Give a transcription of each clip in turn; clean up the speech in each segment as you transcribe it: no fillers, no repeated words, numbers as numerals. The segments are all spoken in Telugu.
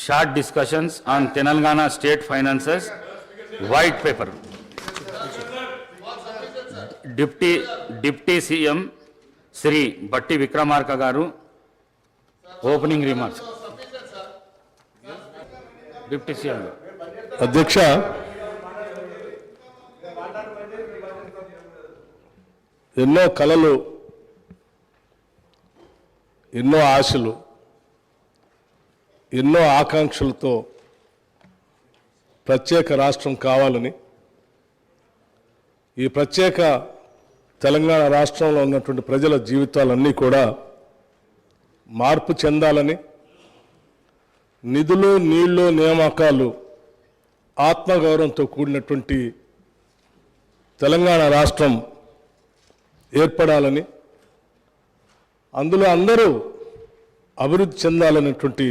short discussions on Telangana state finances white paper. Deputy CM Sri Batti Vikramarka garu opening remarks. Deputy CM. అధ్యక్ష, ఎన్నో కలలు, ఎన్నో ఆశలు, ఎన్నో ఆకాంక్షలతో ప్రత్యేక రాష్ట్రం కావాలని, ఈ ప్రత్యేక తెలంగాణ రాష్ట్రంలో ఉన్నటువంటి ప్రజల జీవితాలన్నీ కూడా మార్పు చెందాలని, నిధులు, నీళ్లు, నియామకాలు ఆత్మగౌరవంతో కూడినటువంటి తెలంగాణ రాష్ట్రం ఏర్పడాలని, అందులో అందరూ అభివృద్ధి చెందాలనేటువంటి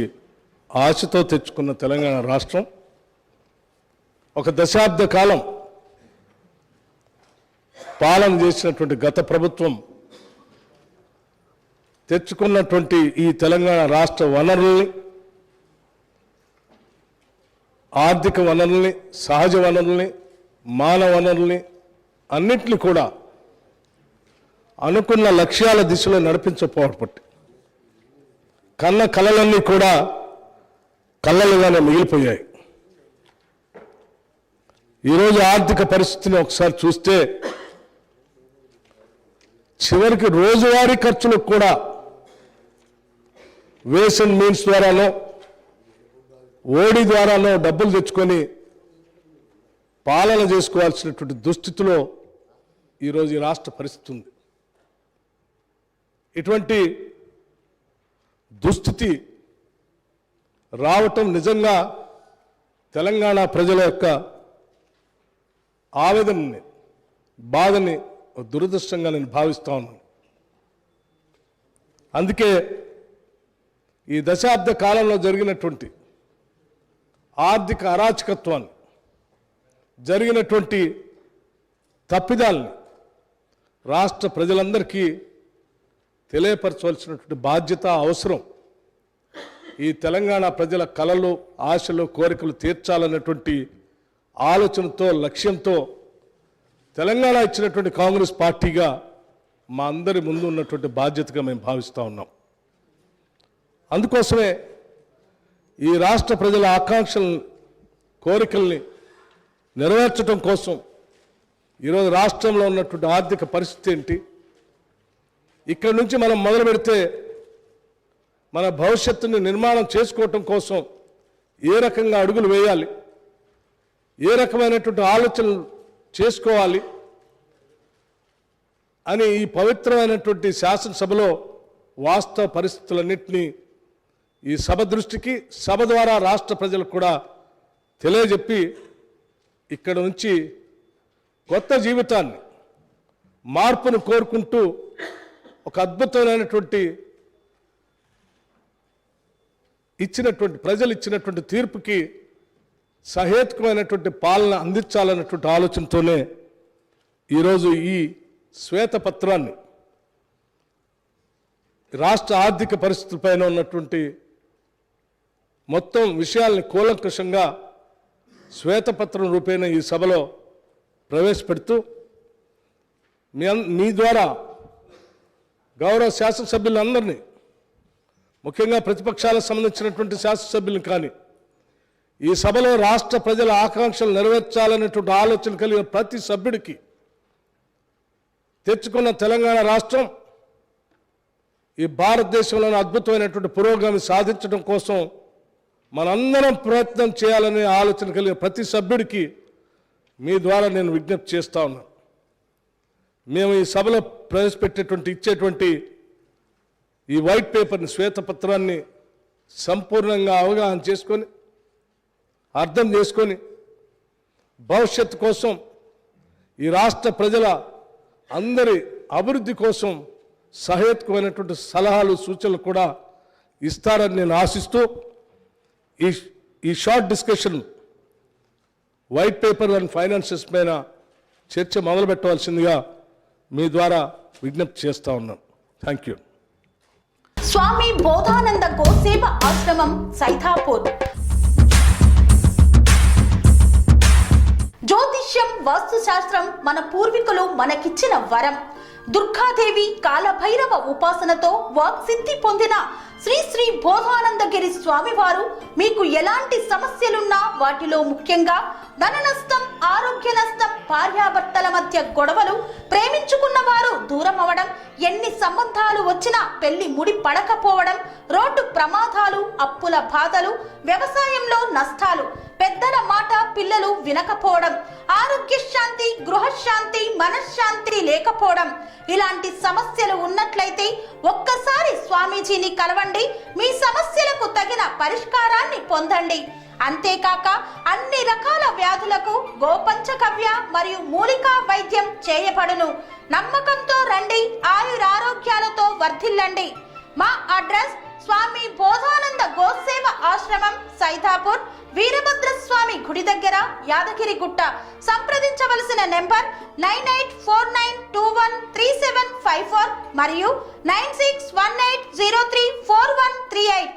ఆశతో తెచ్చుకున్న తెలంగాణ రాష్ట్రం ఒక దశాబ్ద కాలం పాలన చేసినటువంటి గత ప్రభుత్వం తెచ్చుకున్నటువంటి ఈ తెలంగాణ రాష్ట్ర వనరుల్ని, ఆర్థిక వనరుల్ని, సహజ వనరుల్ని, మానవ వనరుల్ని అన్నింటినీ కూడా అనుకున్న లక్ష్యాల దిశలో నడిపించకపోవడం కన్న కలలన్నీ కూడా కళ్ళలుగానే మిగిలిపోయాయి. ఈరోజు ఆర్థిక పరిస్థితిని ఒకసారి చూస్తే చివరికి రోజువారీ ఖర్చులకు కూడా వేస్ అండ్ మీన్స్ ద్వారానో, ఓడి ద్వారానో డబ్బులు తెచ్చుకొని పాలన చేసుకోవాల్సినటువంటి దుస్థితిలో ఈరోజు ఈ రాష్ట్ర పరిస్థితి ఉంది. ఇటువంటి దుస్థితి రావటం నిజంగా తెలంగాణ ప్రజల యొక్క ఆవేదనని, బాధని దురదృష్టంగా నేను భావిస్తా ఉన్నాను. అందుకే ఈ దశాబ్ద కాలంలో జరిగినటువంటి ఆర్థిక అరాచకత్వాన్ని, జరిగినటువంటి తప్పిదాల్ని రాష్ట్ర ప్రజలందరికీ తెలియపరచవలసినటువంటి బాధ్యత, అవసరం. ఈ తెలంగాణ ప్రజల కలలు, ఆశలు, కోరికలు తీర్చాలన్నటువంటి ఆలోచనతో, లక్ష్యంతో తెలంగాణ ఇచ్చినటువంటి కాంగ్రెస్ పార్టీగా మా అందరి ముందు ఉన్నటువంటి బాధ్యతగా మేము భావిస్తూ ఉన్నాం. అందుకోసమే ఈ రాష్ట్ర ప్రజల ఆకాంక్షలను, కోరికల్ని నెరవేర్చడం కోసం ఈరోజు రాష్ట్రంలో ఉన్నటువంటి ఆర్థిక పరిస్థితి ఏంటి, ఇక్కడి నుంచి మనం మొదలు పెడితే మన భవిష్యత్తుని నిర్మాణం చేసుకోవటం కోసం ఏ రకంగా అడుగులు వేయాలి, ఏ రకమైనటువంటి ఆలోచనలు చేసుకోవాలి అని ఈ పవిత్రమైనటువంటి శాసనసభలో వాస్తవ పరిస్థితులన్నింటినీ ఈ సభ దృష్టికి, సభ ద్వారా రాష్ట్ర ప్రజలకు కూడా తెలియజెప్పి ఇక్కడ నుంచి కొత్త జీవితాన్ని, మార్పును కోరుకుంటూ ఒక అద్భుతమైనటువంటి ప్రజలు ఇచ్చినటువంటి తీర్పుకి సహేతుకమైనటువంటి పాలన అందించాలన్నటువంటి ఆలోచనతోనే ఈరోజు ఈ శ్వేతపత్రాన్ని, రాష్ట్ర ఆర్థిక పరిస్థితులపైన ఉన్నటువంటి మొత్తం విషయాల్ని కూలంకషంగా శ్వేతపత్రం రూపేణ ఈ సభలో ప్రవేశపెడుతూ మీ ద్వారా గౌరవ శాసనసభ్యులందరినీ, ముఖ్యంగా ప్రతిపక్షాలకు సంబంధించినటువంటి శాసనసభ్యులను కానీ, ఈ సభలో రాష్ట్ర ప్రజల ఆకాంక్షలు నెరవేర్చాలనేటువంటి ఆలోచన కలిగిన ప్రతి సభ్యుడికి తెచ్చుకున్న తెలంగాణ రాష్ట్రం ఈ భారతదేశంలోని అద్భుతమైనటువంటి పురోగతి సాధించడం కోసం మనందరం ప్రయత్నం చేయాలనే ఆలోచన కలిగిన ప్రతి సభ్యుడికి మీ ద్వారా నేను విజ్ఞప్తి చేస్తా ఉన్నాను. మేము ఈ సభలో ఇచ్చేటువంటి ఈ వైట్ పేపర్ని, శ్వేతపత్రాన్ని సంపూర్ణంగా అవగాహన చేసుకొని, అర్థం చేసుకొని, భవిష్యత్తు కోసం, ఈ రాష్ట్ర ప్రజల అందరి అభివృద్ధి కోసం సహేతుకమైనటువంటి సలహాలు, సూచనలు కూడా ఇస్తారని నేను ఆశిస్తూ ఈ short discussion white paper and finances పైన చర్చ మొదలు పెట్టవలసిందిగా మీ ద్వారా విజ్ఞప్తి చేస్తా ఉన్నాను. Thank you. స్వామి బోధానంద గోసేవ ఆశ్రమం సైథాపూర్ వాస్తు శాస్త్రం మన పూర్వీకులు మనకిచ్చిన వరం. దుర్గాదేవి కాలభైరవ ఉపాసనతో వాక్సిద్ధి పొందిన శ్రీ శ్రీ బోధానందగిరి స్వామివారు మీకు ఎలాంటి సమస్యలున్నా, వాటిలో ముఖ్యంగా ధన నష్టం, ఆరోగ్య నష్టం, భార్యాభర్తల మధ్య గొడవలు, ప్రేమించుకున్న వారు దూరం అవడం, ఎన్ని సంబంధాలు వచ్చినా పెళ్లి ముడి పడకపోవడం, రోడ్డు ప్రమాదాలు, అప్పుల బాధలు, వ్యవసాయంలో నష్టాలు, పెద్దల మాట పిల్లలు వినకపోవడం, ఆరోగ్య శాంతి, గృహశాంతి, మనశ్శాంతి లేకపోవడం, ఇలాంటి సమస్యలు ఉన్నట్లయితే ఒక్కసారి స్వామీజీని కలవండి. మీ సమస్యలకు తగిన పరిష్కారాన్ని పొందండి. అంతేకాక అన్ని రకాల వ్యాధులకు గోపంచకవ్య మరియు మూలికా వైద్యం చేయబడును. నమ్మకంతో రండి, ఆయురారోగ్యాలతో వర్ధిల్లండి. మా అడ్రస్ స్వామి బోధానంద గోసేవ ఆశ్రమం, సైదాపూర్, వీరభద్రస్వామి గుడి దగ్గర, యాదగిరిగుట్ట. సంప్రదించవలసిన నెంబర్ 9849213754 మరియు 9618034138.